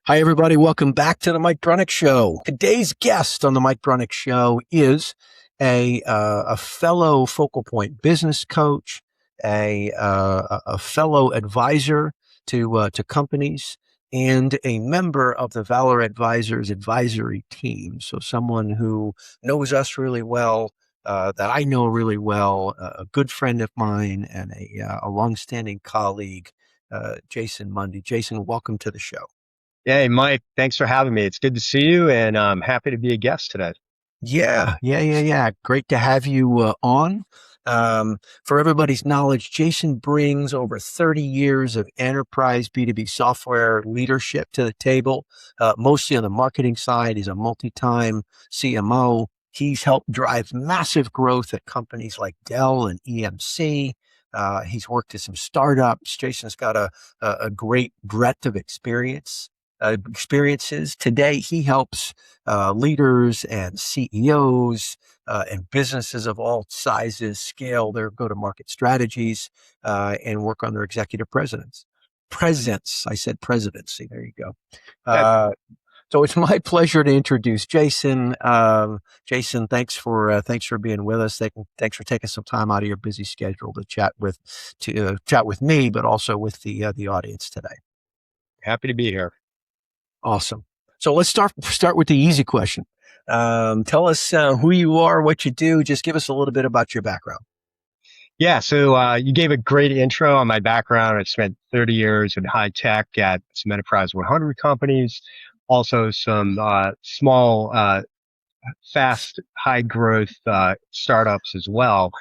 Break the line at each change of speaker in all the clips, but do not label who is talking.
Hi, everybody. Welcome back to the Mike Brunick Show. Today's guest on the Mike Brunick Show is a fellow Focal Point business coach, a fellow advisor to companies, and a member of the Valor Advisors advisory team. So someone who knows us really well, that I know really well, a good friend of mine, and a longstanding colleague, Jason Mundy. Jason, welcome to the show.
Hey, Mike, thanks for having me. It's good to see you, and I'm happy to be a guest today.
Yeah. Great to have you on. For everybody's knowledge, Jason brings over 30 years of enterprise B2B software leadership to the table, mostly on the marketing side. He's a multi-time CMO. He's helped drive massive growth at companies like Dell and EMC. He's worked at some startups. Jason's got a great breadth of experiences. Today, he helps leaders and CEOs and businesses of all sizes scale their go-to-market strategies and work on their executive presence. I said presidency. There you go.
Yeah,
Uh, so it's my pleasure to introduce Jason. Jason, thanks for being with us. Thanks for taking some time out of your busy schedule to chat with me, but also with the audience today.
happy to be here.
Awesome. So let's start with the easy question. Tell us who you are, what you do. Just give us a little bit about your background.
Yeah, so you gave a great intro on my background. I spent 30 years in high tech at some enterprise 100 companies, also some small, fast, high growth startups as well.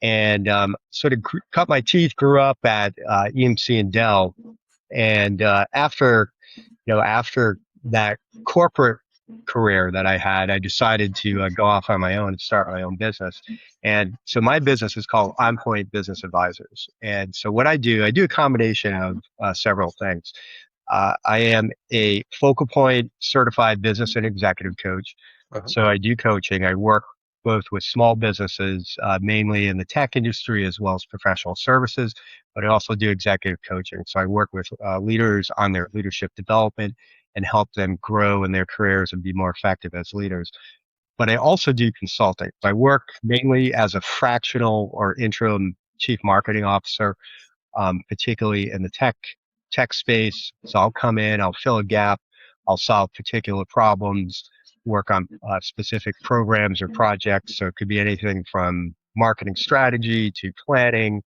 And sort of cut my teeth, grew up at EMC and Dell. And after that corporate career that I had, I decided to go off on my own and start my own business. And so my business is called On Point Business Advisors. And so what I do a combination of several things. I am a Focal Point certified business and executive coach.
Uh-huh.
So I do coaching. I work both with small businesses, mainly in the tech industry, as well as professional services, but I also do executive coaching. So I work with leaders on their leadership development and help them grow in their careers and be more effective as leaders. But I also do consulting. I work mainly as a fractional or interim chief marketing officer, particularly in the tech space. So I'll come in, I'll fill a gap, I'll solve particular problems, work on specific programs or projects. So it could be anything from marketing strategy to planning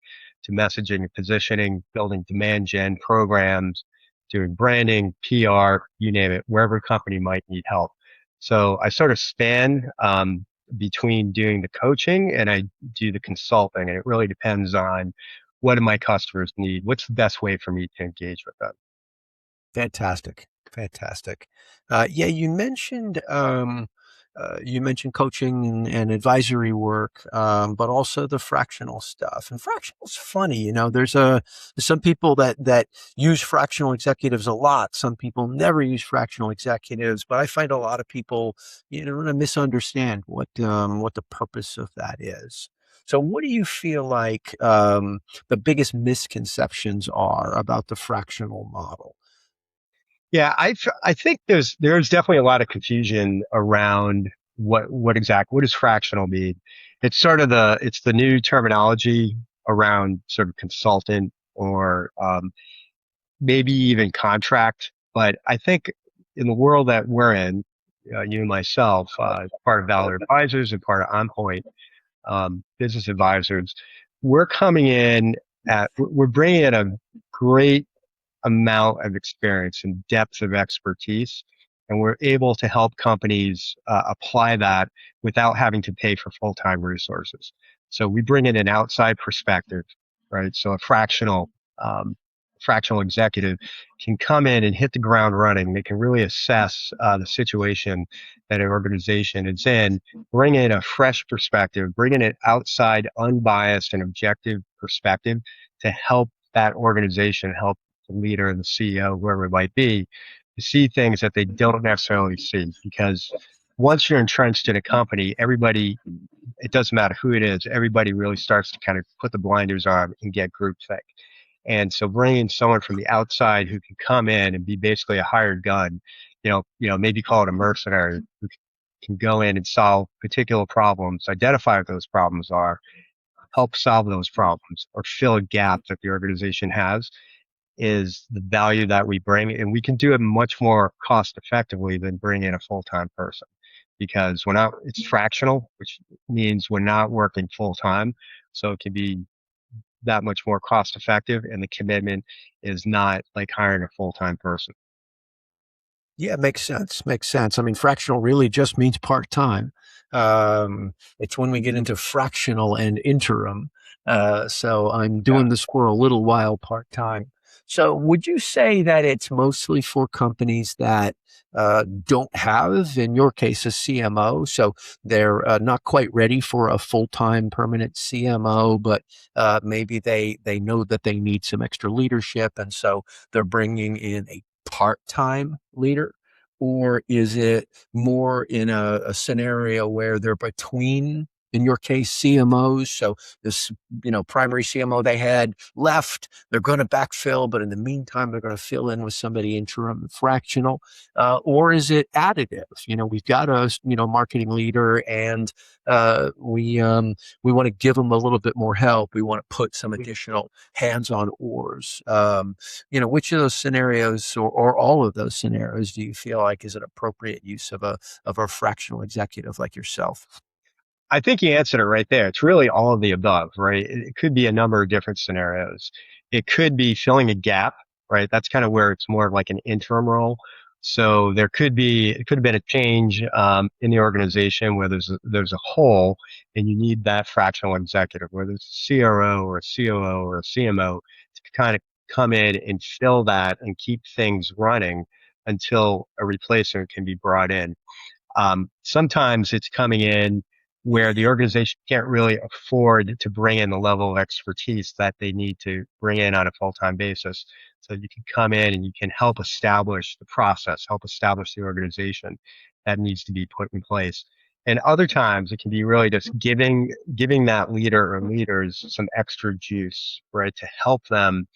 to messaging and positioning, building demand gen programs, doing branding, PR, you name it, wherever a company might need help. So I sort of span between doing the coaching and I do the consulting, and it really depends on what do my customers need? What's the best way for me to engage with them?
Fantastic. Fantastic. Yeah, you mentioned coaching and advisory work, but also the fractional stuff. And fractional's funny, there's some people that use fractional executives a lot. Some people never use fractional executives, but I find a lot of people, misunderstand what the purpose of that is. So what do you feel like the biggest misconceptions are about the fractional model?
Yeah, I think there's definitely a lot of confusion around what does fractional mean? It's sort of it's the new terminology around sort of consultant or maybe even contract. But I think in the world that we're in, you and myself, part of Valor Advisors and part of OnPoint Business Advisors, we're bringing in a great amount of experience and depth of expertise. And we're able to help companies apply that without having to pay for full-time resources. So we bring in an outside perspective, right? So a fractional executive can come in and hit the ground running. They can really assess the situation that an organization is in, bring in a fresh perspective, bring in an outside, unbiased, and objective perspective to help that organization, help the leader and the CEO, whoever it might be, to see things that they don't necessarily see. Because once you're entrenched in a company, everybody, it doesn't matter who it is, everybody really starts to kind of put the blinders on and get groupthink. And so bringing someone from the outside who can come in and be basically a hired gun, maybe call it a mercenary, who can go in and solve particular problems, identify what those problems are, help solve those problems, or fill a gap that the organization has, is the value that we bring. And we can do it much more cost effectively than bring in a full-time person, because it's fractional, which means we're not working full time. So it can be that much more cost effective, and the commitment is not like hiring a full-time person.
Yeah, makes sense. Makes sense. I mean, fractional really just means part time. It's when we get into fractional and interim. So I'm
Yeah.
doing this for a little while part time. So would you say that it's mostly for companies that don't have, in your case, a CMO? So they're not quite ready for a full time permanent CMO, but maybe they know that they need some extra leadership, and so they're bringing in a part-time leader? Or is it more in a scenario where they're between, in your case, CMOs? So this, primary CMO they had left, they're going to backfill, but in the meantime, they're going to fill in with somebody interim and fractional. Or is it additive? We've got a, marketing leader, and we want to give them a little bit more help. We want to put some additional hands on oars. Which of those scenarios, or all of those scenarios, do you feel like is an appropriate use of a fractional executive like yourself?
I think you answered it right there. It's really all of the above, right? It could be a number of different scenarios. It could be filling a gap, right? That's kind of where it's more of like an interim role. So it could have been a change in the organization where there's a hole, and you need that fractional executive, whether it's a CRO or a COO or a CMO, to kind of come in and fill that and keep things running until a replacement can be brought in. Sometimes it's coming in where the organization can't really afford to bring in the level of expertise that they need to bring in on a full-time basis. So you can come in and you can help establish the process, help establish the organization that needs to be put in place. And other times it can be really just giving that leader or leaders some extra juice, right, to help them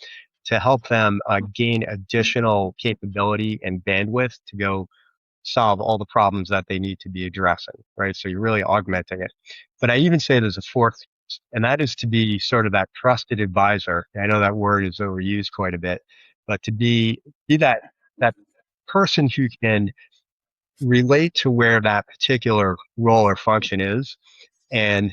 gain additional capability and bandwidth to go solve all the problems that they need to be addressing, right? So you're really augmenting it. But I even say there's a fourth, and that is to be sort of that trusted advisor. I know that word is overused quite a bit, but to be that person who can relate to where that particular role or function is, and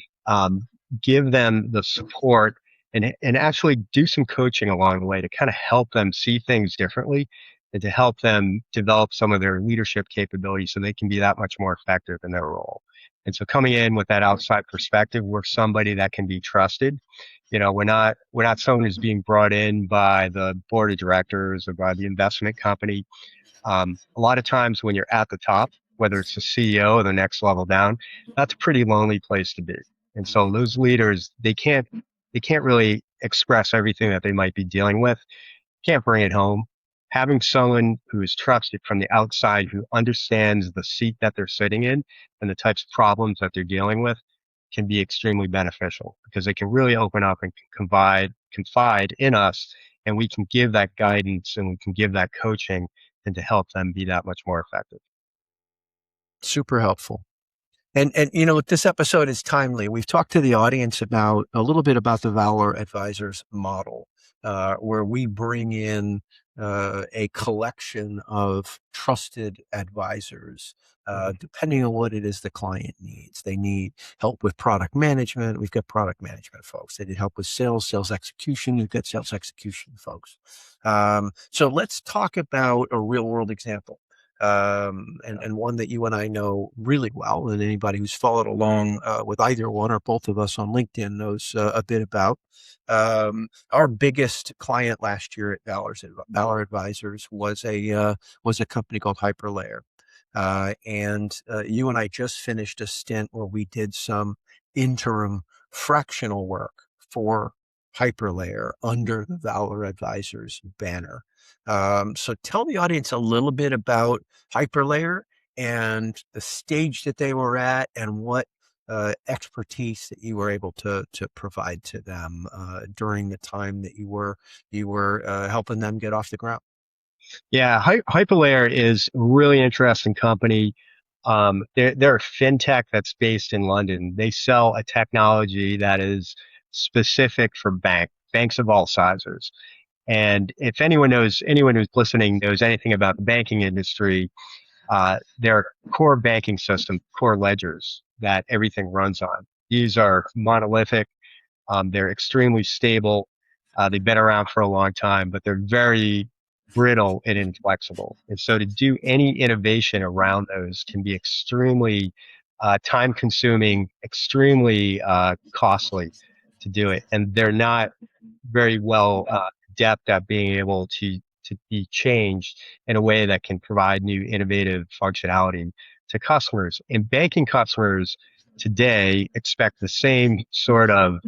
give them the support, and actually do some coaching along the way to kind of help them see things differently, and to help them develop some of their leadership capabilities so they can be that much more effective in their role. And so coming in with that outside perspective, we're somebody that can be trusted. We're not someone who's being brought in by the board of directors or by the investment company. A lot of times when you're at the top, whether it's the CEO or the next level down, that's a pretty lonely place to be. And so those leaders, they can't really express everything that they might be dealing with, can't bring it home. Having someone who is trusted from the outside, who understands the seat that they're sitting in and the types of problems that they're dealing with, can be extremely beneficial, because they can really open up and confide in us, and we can give that guidance and we can give that coaching, and to help them be that much more effective.
Super helpful. And this episode is timely. We've talked to the audience about a little bit about the Valor Advisors model, where we bring in a collection of trusted advisors,
Mhm.
depending on what it is the client needs. They need help with product management. We've got product management folks. They need help with sales execution. We've got sales execution folks. So let's talk about a real world example, and one that you and I know really well, and anybody who's followed along with either one or both of us on LinkedIn knows a bit about. Our biggest client last year at Valor Advisors was a company called Hyperlayer, and you and I just finished a stint where we did some interim fractional work for Hyperlayer under the Valor Advisors banner. So tell the audience a little bit about Hyperlayer and the stage that they were at, and what expertise that you were able to provide to them during the time that you were helping them get off the ground?
Yeah, Hyperlayer is a really interesting company. They're a fintech that's based in London. They sell a technology that is specific for banks of all sizes. And if anyone who's listening knows anything about the banking industry, their core banking system, core ledgers that everything runs on. These are monolithic. They're extremely stable. They've been around for a long time, but they're very brittle and inflexible. And so to do any innovation around those can be extremely time consuming, extremely costly to do it. And they're not very well adept at being able to be changed in a way that can provide new innovative functionality to customers. And banking customers today expect the same sort of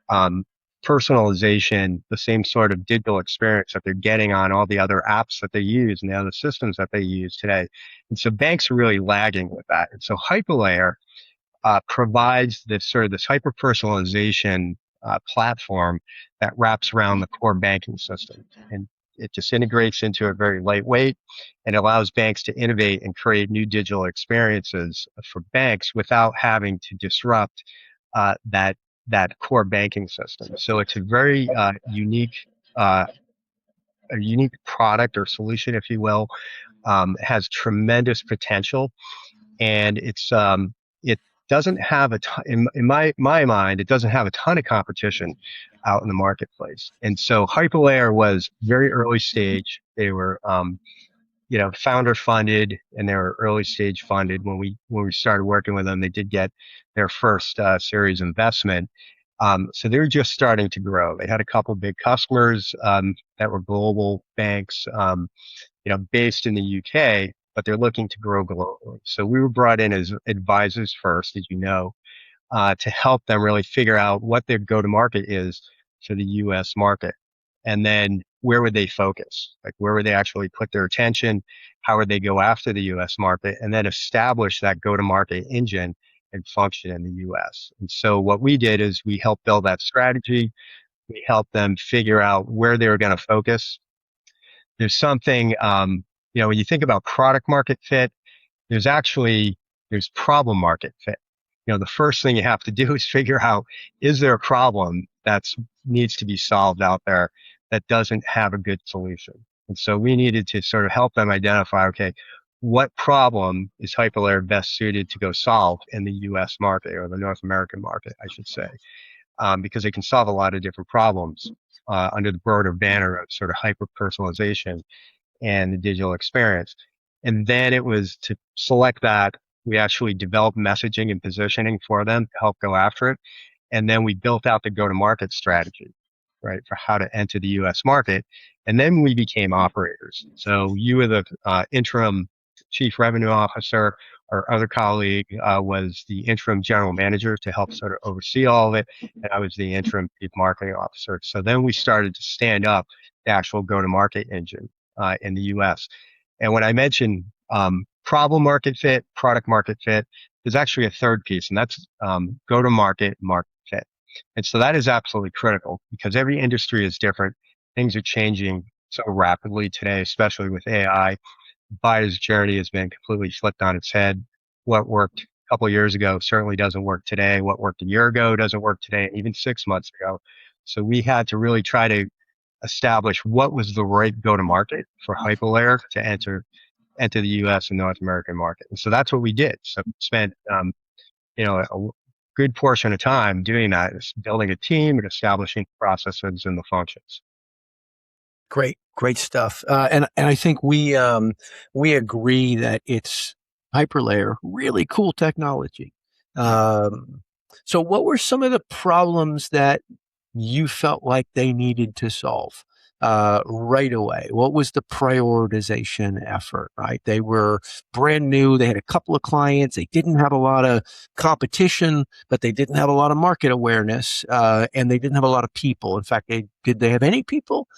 um, personalization, the same sort of digital experience that they're getting on all the other apps that they use and the other systems that they use today. And so banks are really lagging with that. And so Hyperlayer provides this hyper personalization platform that wraps around the core banking system. And it just integrates into it very lightweight and allows banks to innovate and create new digital experiences for banks without having to disrupt that core banking system. So it's a very uh, a unique product or solution, if you will. Has tremendous potential, and it doesn't have a ton, in my mind, it doesn't have a ton of competition out in the marketplace. And so Hyperlayer was very early stage. They were founder funded, and they were early stage funded when we started working with them. They did get their first series investment. So they were just starting to grow. They had a couple big customers that were global banks, based in the UK, but they're looking to grow globally. So we were brought in as advisors first, as you know, to help them really figure out what their go-to-market is to the U.S. market, and then where would they focus? Like, where would they actually put their attention? How would they go after the U.S. market, and then establish that go-to-market engine and function in the U.S. And so what we did is we helped build that strategy. We helped them figure out where they were going to focus. There's something, when you think about product market fit, there's problem market fit. The first thing you have to do is figure out, is there a problem that needs to be solved out there that doesn't have a good solution? And so we needed to sort of help them identify, okay, what problem is Hyperlayer best suited to go solve in the US market, or the North American market, I should say, because they can solve a lot of different problems under the broader banner of sort of hyper personalization and the digital experience. And then it was to select that. We actually developed messaging and positioning for them to help go after it. And then we built out the go-to-market strategy, right, for how to enter the U.S. market. And then we became operators. So you were the interim chief revenue officer. Our other colleague was the interim general manager to help sort of oversee all of it. And I was the interim chief marketing officer. So then we started to stand up the actual go-to-market engine in the U.S. And when I mentioned problem market fit, product market fit, there's actually a third piece, and that's go-to-market market fit. And so that is absolutely critical, because every industry is different. Things are changing so rapidly today, especially with AI. Buyer's journey has been completely flipped on its head. What worked a couple of years ago certainly doesn't work today. What worked a year ago doesn't work today, even 6 months ago. So we had to really try to establish what was the right go-to-market for Hyperlayer to enter the U.S. and North American market. And so that's what we did. So we spent a good portion of time doing that, building a team and establishing processes and the functions.
Great stuff. And I think we agree that it's Hyperlayer, really cool technology. So what were some of the problems that you felt like they needed to solve? right away? What was the prioritization effort, right? They were brand new. They had a couple of clients. They didn't have a lot of competition, but they didn't have a lot of market awareness, and they didn't have a lot of people. In fact, did they have any people?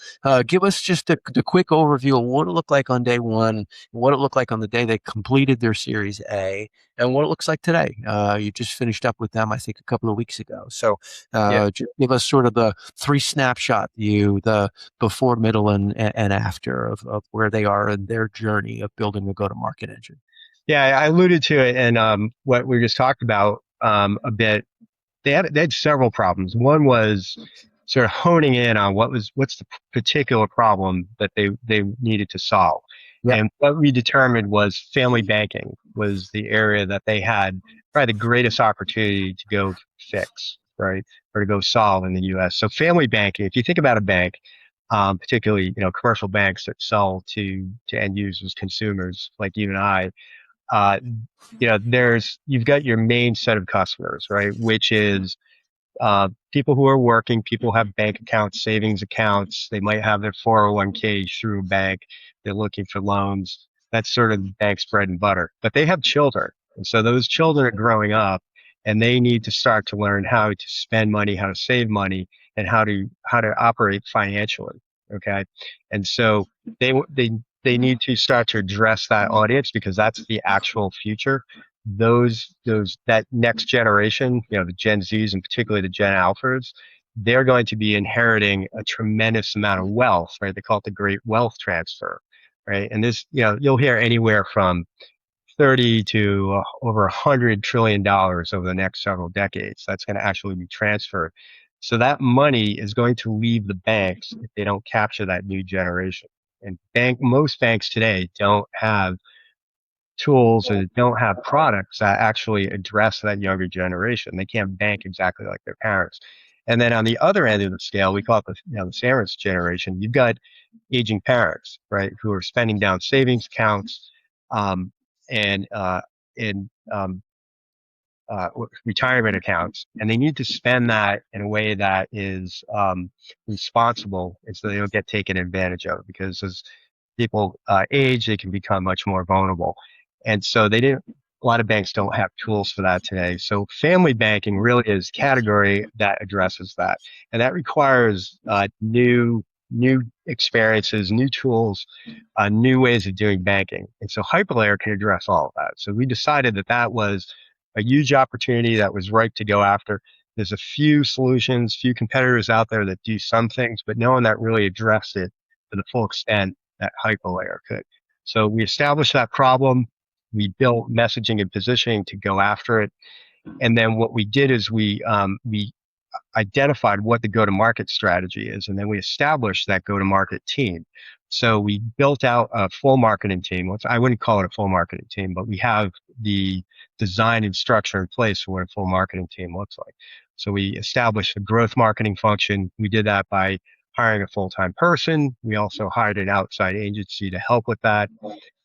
Give us just the quick overview of what it looked like on day one, what it looked like on the day they completed their Series A, and what it looks like today. You just finished up with them, I think, a couple of weeks ago. So
Yeah.
just give us sort of the three snapshot view, the before, middle, and after of where they are in their journey of building a go-to-market engine.
Yeah, I alluded to it and what we just talked about a bit. They had several problems. One was sort of honing in on what's the particular problem that they needed to solve.
Yep.
And what we determined was family banking was the area that they had probably the greatest opportunity to go fix, right? Or to go solve in the US. So family banking, if you think about a bank, particularly, commercial banks that sell to end users, consumers like you and I, uh, you've got your main set of customers, right? Which is people who are working, people who have bank accounts, savings accounts. They might have their 401k through a bank. They're looking for loans. That's sort of the bank's bread and butter. But they have children. And so those children are growing up and they need to start to learn how to spend money, how to save money, and how to operate financially. Okay. And so they, they, they need to start to address that audience because that's the actual future. That next generation, the Gen Zs and particularly the Gen Alphas, they're going to be inheriting a tremendous amount of wealth, right? They call it the great wealth transfer, right? And this, you'll hear anywhere from 30 to over $100 trillion over the next several decades. That's going to actually be transferred. So that money is going to leave the banks if they don't capture that new generation. And most banks today don't have tools and don't have products that actually address that younger generation. They can't bank exactly like their parents. And then on the other end of the scale, we call it the sandwich generation. You've got aging parents, right, who are spending down savings accounts, um, and uh, in retirement accounts, and they need to spend that in a way that is responsible, and so they don't get taken advantage of. Because as people age, they can become much more vulnerable, and so they didn't. A lot of banks don't have tools for that today. So family banking really is a category that addresses that, and that requires new experiences, new tools, new ways of doing banking. And so Hyperlayer can address all of that. So we decided that that was a huge opportunity that was ripe to go after. There's a few solutions, few competitors out there that do some things, but no one that really addressed it to the full extent that Hyperlayer could. So we established that problem. We built messaging and positioning to go after it. And then what we did is we identified what the go-to-market strategy is, and then we established that go-to-market team. So we built out a full marketing team. I wouldn't call it a full marketing team, but we have the design and structure in place for what a full marketing team looks like. So we established a growth marketing function. We did that by hiring a full-time person. We also hired an outside agency to help with that.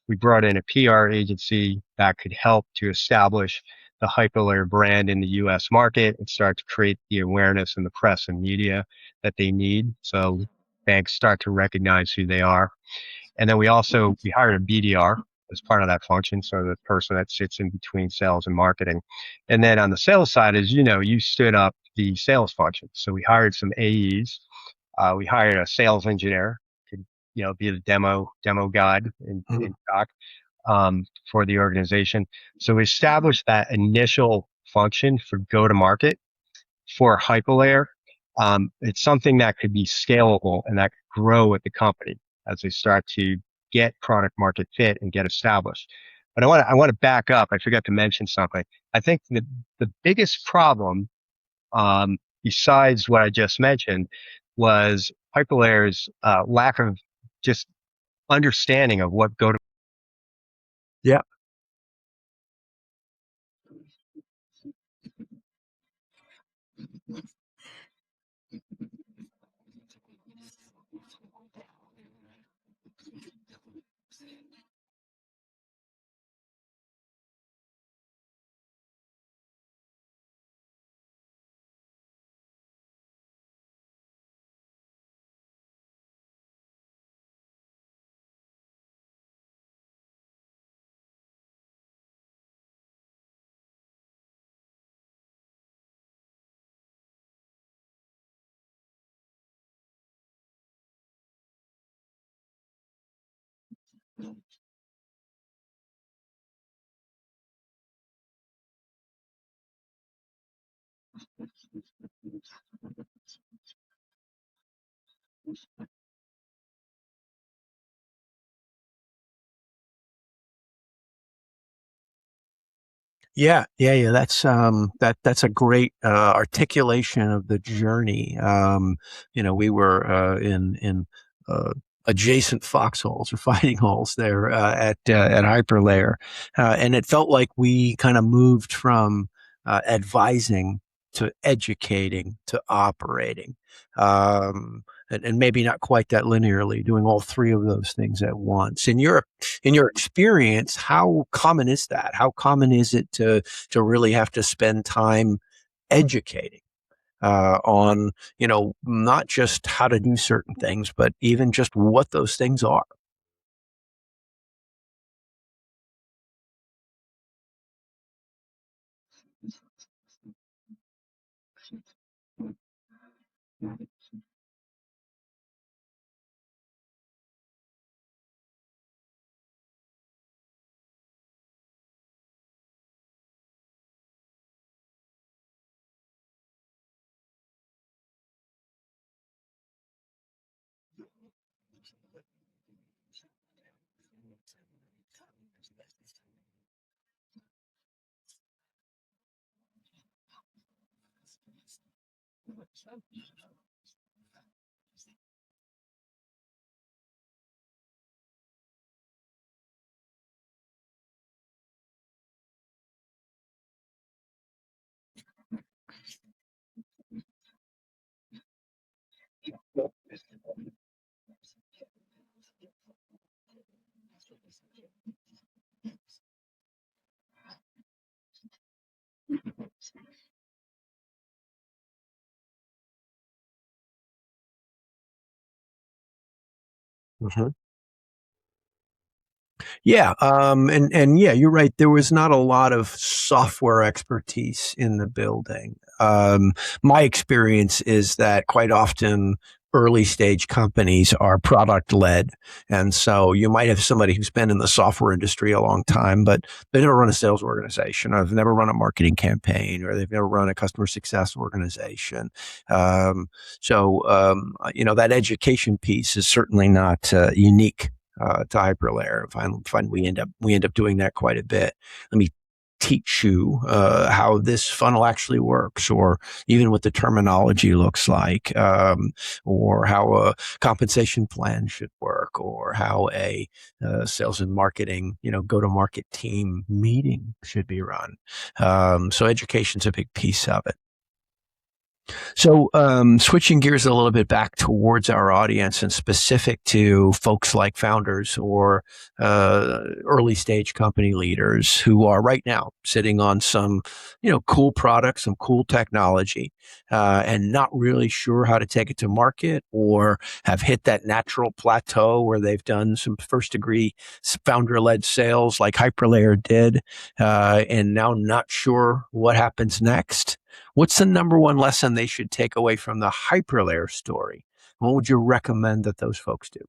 We brought in a PR agency that could help to establish the Hyperlayer brand in the US market and start to create the awareness in the press and media that they need. So banks start to recognize who they are. And then we hired a BDR as part of that function. So the person that sits in between sales and marketing. And then on the sales side, as you know, you stood up the sales function. So we hired some AEs. We hired a sales engineer to, be the demo guide in doc for the organization. So we established that initial function for go to market for Hyperlayer. It's something that could be scalable and that could grow with the company as they start to get product market fit and get established. But I want to back up. I forgot to mention something. I think the biggest problem, besides what I just mentioned, was Hyperlayer's lack of just understanding of what go to.
Yeah. Yeah. That's a great articulation of the journey. We were in uh, adjacent foxholes or fighting holes there at Hyperlayer, and it felt like we kind of moved from advising to educating to operating. And maybe not quite that linearly, doing all three of those things at once. In your experience, how common is that? How common is it to really have to spend time educating on not just how to do certain things, but even just what those things are? Mhm. Yeah, and yeah, you're right. There was not a lot of software expertise in the building. My experience is that quite often early stage companies are product led, and so you might have somebody who's been in the software industry a long time, but they never run a sales organization, or they've never run a marketing campaign, or they've never run a customer success organization. That education piece is certainly not unique to Hyperlayer. Find we end up doing that quite a bit. Let me teach you how this funnel actually works, or even what the terminology looks like, or how a compensation plan should work, or how a sales and marketing, go to market team meeting should be run. So education's a big piece of it. So, switching gears a little bit back towards our audience and specific to folks like founders or early stage company leaders who are right now sitting on some, cool products, some cool technology, and not really sure how to take it to market, or have hit that natural plateau where they've done some first degree founder led sales like Hyperlayer did, and now not sure what happens next. What's the number one lesson they should take away from the Hyperlayer story? What would you recommend that those folks do?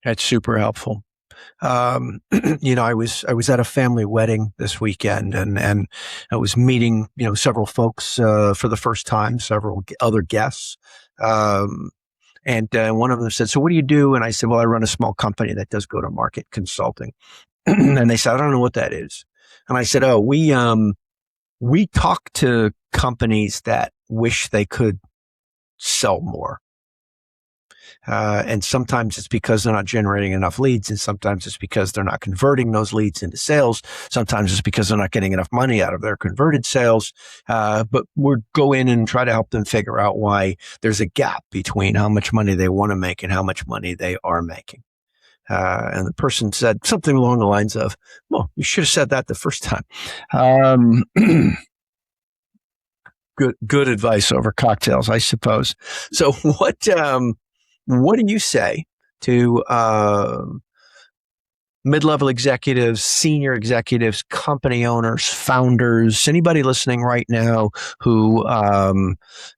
That's super helpful. I was at a family wedding this weekend, and I was meeting several folks for the first time, several other guests, um, and one of them said, "So what do you do?" And I said, "Well, I run a small company that does go to market consulting." And they said, "I don't know what that is." And I said, "Oh, we talk to companies that wish they could sell more." And sometimes it's because they're not generating enough leads. And sometimes it's because they're not converting those leads into sales. Sometimes it's because they're not getting enough money out of their converted sales. But we'll go in and try to help them figure out why there's a gap between how much money they want to make and how much money they are making. And the person said something along the lines of, "Well, you should have said that the first time." Um, good advice over cocktails, I suppose. So what do you say to mid-level executives, senior executives, company owners, founders, anybody listening right now who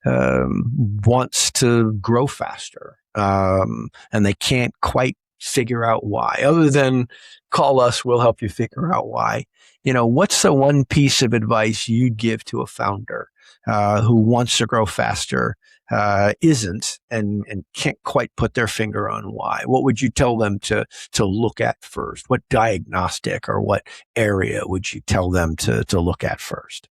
wants to grow faster and they can't quite figure out why, other than call us, we'll help you figure out why. What's the one piece of advice you'd give to a founder who wants to grow faster, isn't, and can't quite put their finger on why? What would you tell them to look at first? What diagnostic or what area would you tell them to look at first?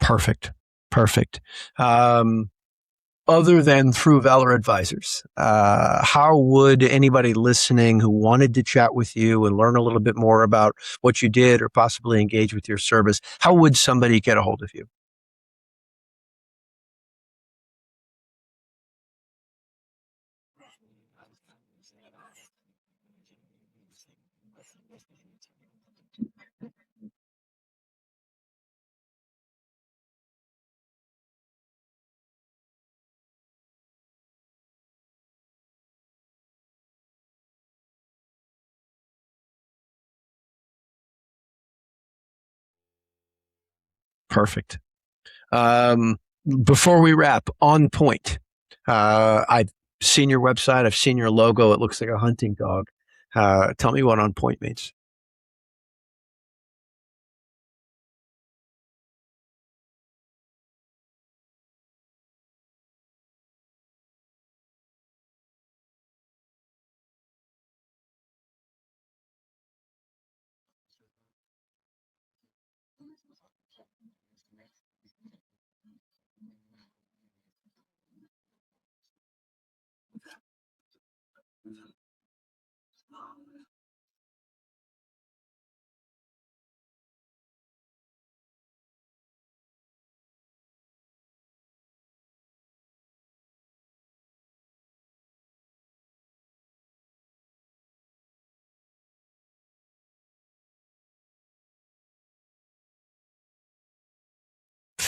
Perfect. Perfect. Other than through Valor Advisors, how would anybody listening who wanted to chat with you and learn a little bit more about what you did or possibly engage with your service, how would somebody get a hold of you? Perfect. Um, Before we wrap, On Point. I've seen your website. I've seen your logo. It looks like a hunting dog. Tell me what On Point means.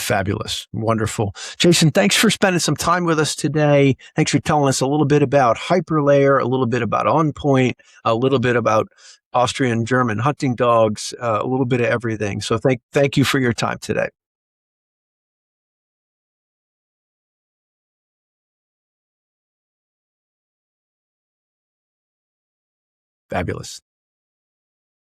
Fabulous. Wonderful. Jason, thanks for spending some time with us today. Thanks for telling us a little bit about Hyperlayer, a little bit about OnPoint, a little bit about Austrian German hunting dogs, a little bit of everything. So thank you for your time today. Fabulous.